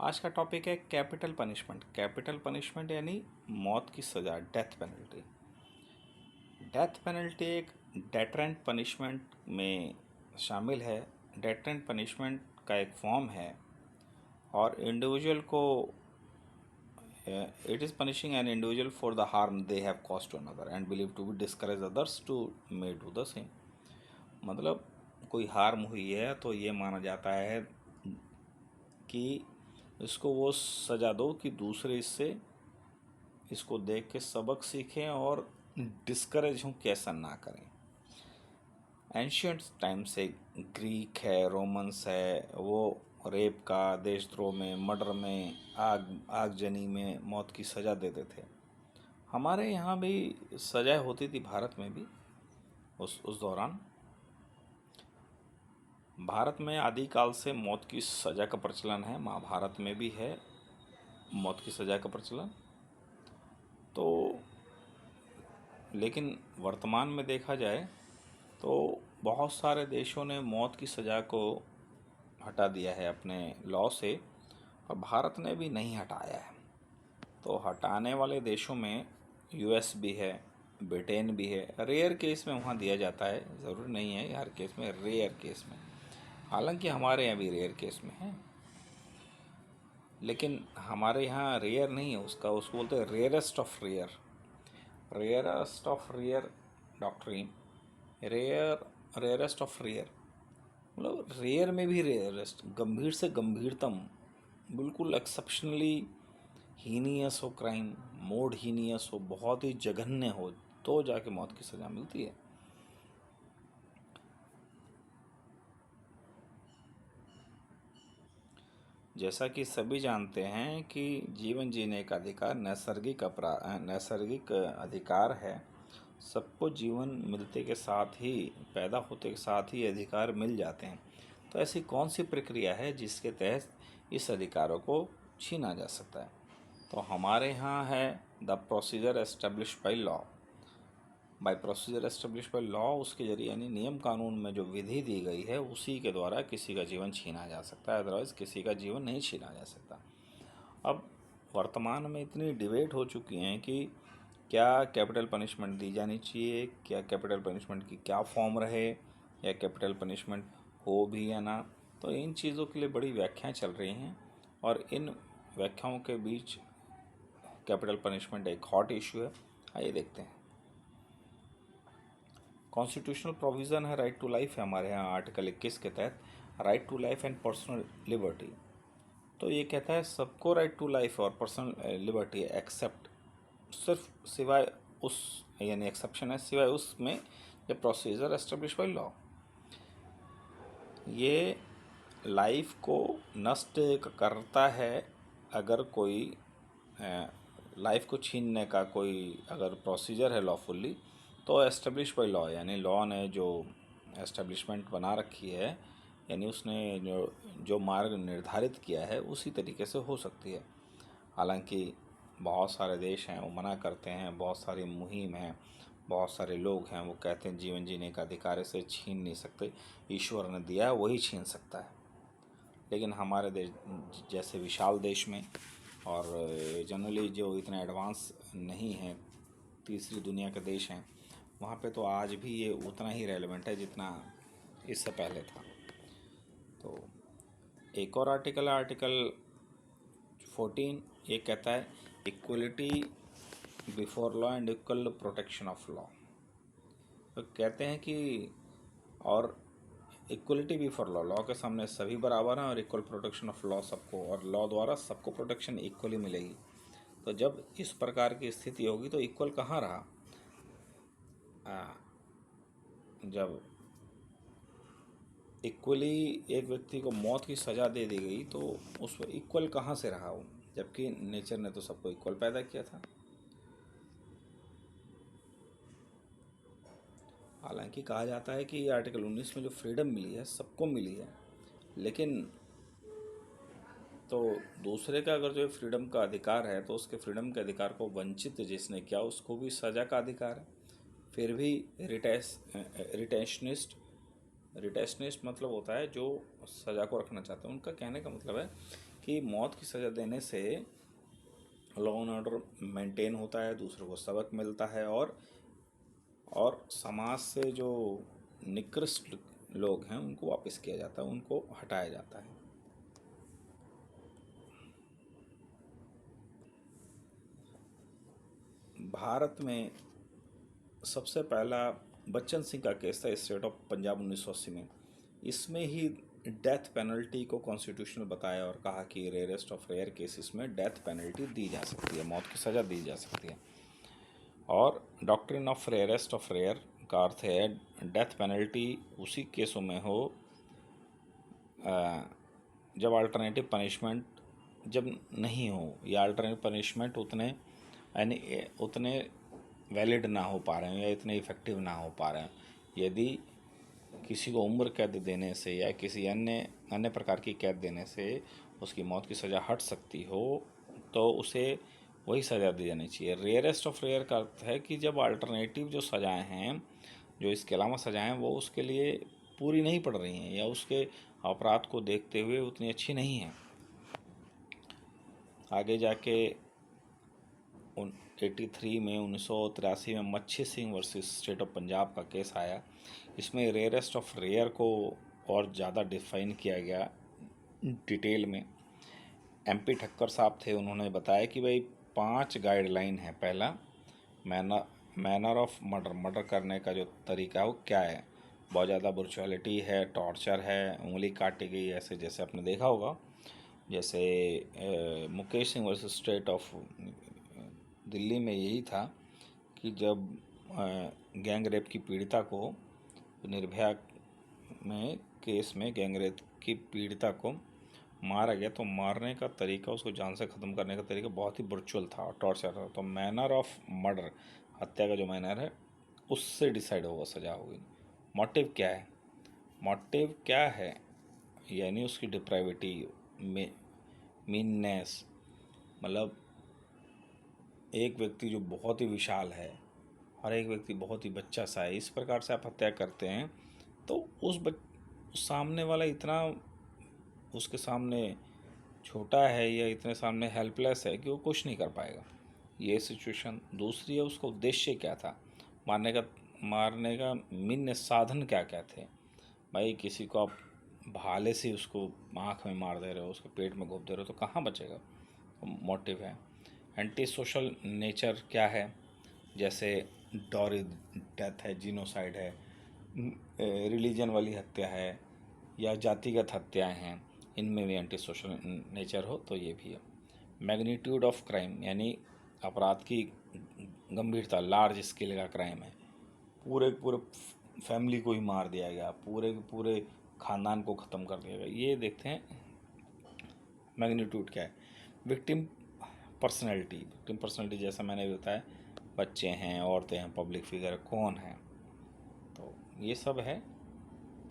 आज का टॉपिक है कैपिटल पनिशमेंट। कैपिटल पनिशमेंट यानी मौत की सज़ा, डेथ पेनल्टी। डेथ पेनल्टी एक डेटरेंट पनिशमेंट में शामिल है। डेटरेंट पनिशमेंट का एक फॉर्म है और इंडिविजुअल को it is punishing an individual for the harm they have cause to another and believe to be discourage others to may do the same. मतलब कोई हार्म हुई है तो ये माना जाता है कि इसको वो सज़ा दो कि दूसरे इससे इसको देख के सबक सीखें और डिस्करेज हों कि ऐसा ना करें। एंशियंट टाइम से ग्रीक है, रोमन्स है, वो रेप का, देशद्रोह में, मर्डर में, आगजनी में मौत की सज़ा देते थे। हमारे यहाँ भी सज़ा होती थी, भारत में भी उस दौरान। भारत में आदिकाल से मौत की सज़ा का प्रचलन है, महाभारत में भी है मौत की सज़ा का प्रचलन। तो लेकिन वर्तमान में देखा जाए तो बहुत सारे देशों ने मौत की सज़ा को हटा दिया है अपने लॉ से, और भारत ने भी नहीं हटाया है। तो हटाने वाले देशों में यूएस भी है, ब्रिटेन भी है। रेयर केस में वहाँ दिया जाता है, ज़रूरी नहीं है हर केस में, रेयर केस में। हालांकि हमारे यहाँ भी रेयर केस में है, लेकिन हमारे यहाँ रेयर नहीं है, उसको बोलते हैं rarest of rare. Rarest of rare doctrine, rarest of rare मतलब रेयर में भी रेयरेस्ट, गंभीर से गंभीरतम, बिल्कुल एक्सेप्शनली हीनियस हो क्राइम, मोड हीनियस हो, बहुत ही जघन्य हो, तो जाके मौत की सज़ा मिलती है। जैसा कि सभी जानते हैं कि जीवन जीने का अधिकार नैसर्गिक अधिकार है। सबको जीवन मिलते के साथ ही, पैदा होते के साथ ही अधिकार मिल जाते हैं। तो ऐसी कौन सी प्रक्रिया है जिसके तहत इस अधिकारों को छीना जा सकता है? तो हमारे यहाँ है the procedure establish by law. By procedure establish by law, उसके जरिए यानी नियम कानून में जो विधि दी गई है उसी के द्वारा किसी का जीवन छीना जा सकता है, अदरवाइज़ किसी का जीवन नहीं छीना जा सकता। अब वर्तमान में इतनी डिबेट हो चुकी हैं कि क्या कैपिटल पनिशमेंट दी जानी चाहिए, क्या कैपिटल पनिशमेंट की क्या फॉर्म रहे, या कैपिटल पनिशमेंट हो भी या ना। तो इन चीज़ों के लिए बड़ी व्याख्याएं चल रही हैं, और इन व्याख्याओं के बीच कैपिटल पनिशमेंट एक हॉट इशू है। आइए देखते हैं। कॉन्स्टिट्यूशनल प्रोविज़न है राइट टू लाइफ है हमारे यहाँ आर्टिकल 21 के तहत, right to life and personal liberty. तो ये कहता है सबको राइट टू लाइफ और पर्सनल लिबर्टी एक्सेप्ट, सिर्फ सिवाय उस, यानी एक्सेप्शन है सिवाय उसमें, ये प्रोसीजर एस्टेब्लिश बाई लॉ। ये लाइफ को नष्ट करता है अगर कोई लाइफ को छीनने का कोई अगर प्रोसीजर है लॉफुली, तो एस्टेब्लिश बाई लॉ, यानी लॉ ने जो एस्टेब्लिशमेंट बना रखी है, यानी उसने जो मार्ग निर्धारित किया है उसी तरीके से हो सकती है। हालांकि बहुत सारे देश हैं वो मना करते हैं, बहुत सारी मुहिम हैं, बहुत सारे लोग हैं वो कहते हैं जीवन जीने का अधिकार इसे छीन नहीं सकते, ईश्वर ने दिया है वही छीन सकता है। लेकिन हमारे देश जैसे विशाल देश में, और जनरली जो इतने एडवांस नहीं हैं, तीसरी दुनिया के देश हैं, वहाँ पे तो आज भी ये उतना ही रेलेवेंट है जितना इससे पहले था। तो एक और आर्टिकल है आर्टिकल 14, ये कहता है equality before law and equal protection of law. तो कहते हैं कि और इक्वलिटी बिफोर लॉ, लॉ के सामने सभी बराबर हैं, और इक्वल प्रोटेक्शन ऑफ लॉ, सबको, और लॉ द्वारा सबको प्रोटेक्शन इक्वली मिलेगी। तो जब इस प्रकार की स्थिति होगी तो इक्वल कहाँ रहा? जब इक्वली एक व्यक्ति को मौत की सज़ा दे दी गई तो उस पर इक्वल कहाँ से रहा वो, जबकि नेचर ने तो सबको इक्वल पैदा किया था। हालांकि कहा जाता है कि आर्टिकल 19 में जो फ्रीडम मिली है सबको मिली है, लेकिन तो दूसरे का अगर जो फ्रीडम का अधिकार है तो उसके फ्रीडम के अधिकार को वंचित जिसने किया उसको भी सज़ा का अधिकार है। फिर भी रिटेशनिस्ट रिटेशनिस्ट मतलब होता है जो सज़ा को रखना चाहते हैं। उनका कहने का मतलब है कि मौत की सज़ा देने से लॉ एंड ऑर्डर मेंटेन होता है, दूसरों को सबक मिलता है, और समाज से जो निकृष्ट लोग हैं उनको वापस किया जाता है, उनको हटाया जाता है। भारत में सबसे पहला बच्चन सिंह का केस था, स्टेट ऑफ पंजाब 1980 में। इसमें ही डेथ पेनल्टी को कॉन्स्टिट्यूशनल बताया और कहा कि रेयरेस्ट ऑफ रेयर केसेस में डेथ पेनल्टी दी जा सकती है, मौत की सज़ा दी जा सकती है। और doctrine of rarest of rare का अर्थ है डेथ पेनल्टी उसी केसों में हो जब अल्टरनेटिव पनिशमेंट जब नहीं हो, या अल्टरनेटिव पनिशमेंट उतने यानी उतने वैलिड ना हो पा रहे हैं या इतने इफ़ेक्टिव ना हो पा रहे हैं। यदि किसी को उम्र कैद देने से या किसी अन्य प्रकार की कैद देने से उसकी मौत की सज़ा हट सकती हो तो उसे वही सज़ा दी जानी चाहिए। रेयरेस्ट ऑफ रेयर का अर्थ है कि जब अल्टरनेटिव जो सज़ाएं हैं, जो इसके अलावा सज़ाएं हैं, वो उसके लिए पूरी नहीं पड़ रही हैं या उसके अपराध को देखते हुए उतनी अच्छी नहीं हैं। आगे जाके 83 में 1983 में मच्छी Singh versus state of Punjab का केस आया। इसमें रेयरेस्ट ऑफ रेयर को और ज़्यादा डिफाइन किया गया डिटेल में। MP ठक्कर साहब थे, उन्होंने बताया कि भाई 5 गाइडलाइन है। पहला, मैनर ऑफ मर्डर करने का जो तरीका है वो क्या है। बहुत ज़्यादा ब्रुचुअलिटी है, टॉर्चर है, उंगली काटी गई, ऐसे जैसे आपने देखा होगा, जैसे Mukesh Singh versus state of Delhi में यही था कि जब गैंग रेप की पीड़िता को, निर्भया में केस में गैंग रेप की पीड़िता को मारा गया तो मारने का तरीका, उसको जान से ख़त्म करने का तरीका बहुत ही ब्रुचुअल था और टॉर्चर था। तो मैनर ऑफ मर्डर, हत्या का जो मैनर है, उससे डिसाइड होगा सज़ा होगी। मोटिव क्या है, मोटिव क्या है यानी उसकी डिप्राइविटी, मीननेस, मतलब एक व्यक्ति जो बहुत ही विशाल है और एक व्यक्ति बहुत ही बच्चा सा है, इस प्रकार से आप हत्या करते हैं तो उस सामने वाला इतना उसके सामने छोटा है या इतने सामने हेल्पलेस है कि वो कुछ नहीं कर पाएगा, ये सिचुएशन। दूसरी है, उसका उद्देश्य क्या था, मारने का मीन साधन क्या क्या थे। भाई किसी को आप भाले से उसको आँख में मार दे रहे हो, उसके पेट में घोप दे रहे हो, तो कहाँ बचेगा, मोटिव है। एंटी सोशल नेचर क्या है, जैसे डॉरी डेथ है, जीनोसाइड है, रिलीजन वाली हत्या है या जातिगत हत्याएं हैं, इनमें भी एंटी सोशल नेचर हो तो ये भी है। मैग्नीट्यूड ऑफ क्राइम यानी अपराध की गंभीरता, लार्ज स्केल का क्राइम है, पूरे पूरे फैमिली को ही मार दिया गया, पूरे पूरे ख़ानदान को ख़त्म कर दिया गया, ये देखते हैं मैग्नीट्यूड क्या है। विक्टिम पर्सनैलिटी जैसा मैंने भी बताया, बच्चे हैं, औरतें हैं, पब्लिक फिगर कौन है, तो ये सब है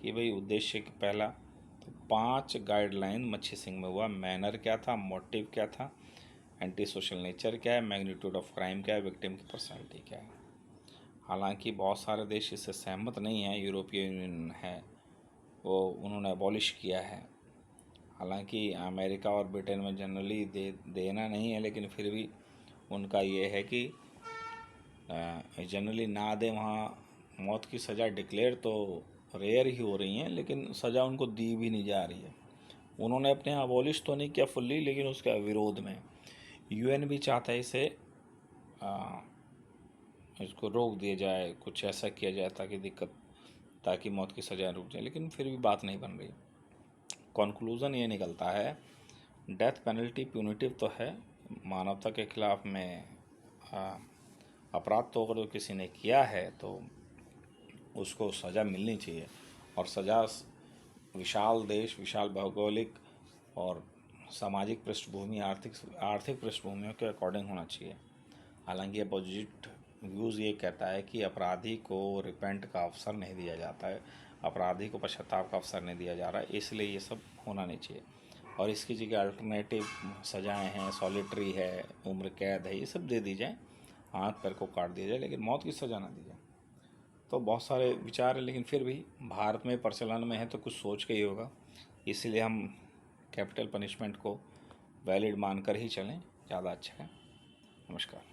कि भाई उद्देश्य की पहला। तो 5 गाइडलाइन मच्छी सिंह में हुआ, मैनर क्या था, मोटिव क्या था, एंटी सोशल नेचर क्या है, मैग्नीट्यूड ऑफ क्राइम क्या है, विक्टिम की पर्सनैलिटी क्या है। हालांकि बहुत सारे देश इससे सहमत नहीं हैं, यूरोपीय यूनियन है वो उन्होंने अबॉलिश किया है। हालांकि अमेरिका और ब्रिटेन में जनरली देना नहीं है, लेकिन फिर भी उनका ये है कि जनरली ना दे। वहाँ मौत की सज़ा डिक्लेयर तो रेयर ही हो रही हैं, लेकिन सज़ा उनको दी भी नहीं जा रही है। उन्होंने अपने यहाँ अबॉलिश तो नहीं किया फुल्ली, लेकिन उसके विरोध में UN भी चाहता है इसे इसको रोक दिया जाए, कुछ ऐसा किया जाए ताकि मौत की सज़ा रुक जाए, लेकिन फिर भी बात नहीं बन रही। कंक्लूज़न ये निकलता है, डेथ पेनल्टी प्यूनिटिव तो है, मानवता के खिलाफ में अपराध तो अगर किसी ने किया है तो उसको सज़ा मिलनी चाहिए, और सज़ा विशाल देश, विशाल भौगोलिक और सामाजिक पृष्ठभूमि, आर्थिक पृष्ठभूमियों के अकॉर्डिंग होना चाहिए। हालांकि अपोजिट व्यूज़ ये कहता है कि अपराधी को रिपेंट का अवसर नहीं दिया जाता है, अपराधी को पश्चाताप का अवसर नहीं दिया जा रहा है, इसलिए ये सब होना नहीं चाहिए। और इसकी जगह अल्टरनेटिव सज़ाएँ हैं, सॉलिटरी है, उम्र कैद है, ये सब दे दी जाए, हाथ पैर को काट दिया जाए, लेकिन मौत की सज़ा ना दी जाए। तो बहुत सारे विचार हैं, लेकिन फिर भी भारत में प्रचलन में है तो कुछ सोच के ही होगा, इसीलिए हम कैपिटल पनिशमेंट को वैलिड मानकर ही चलें, ज़्यादा अच्छा है। नमस्कार।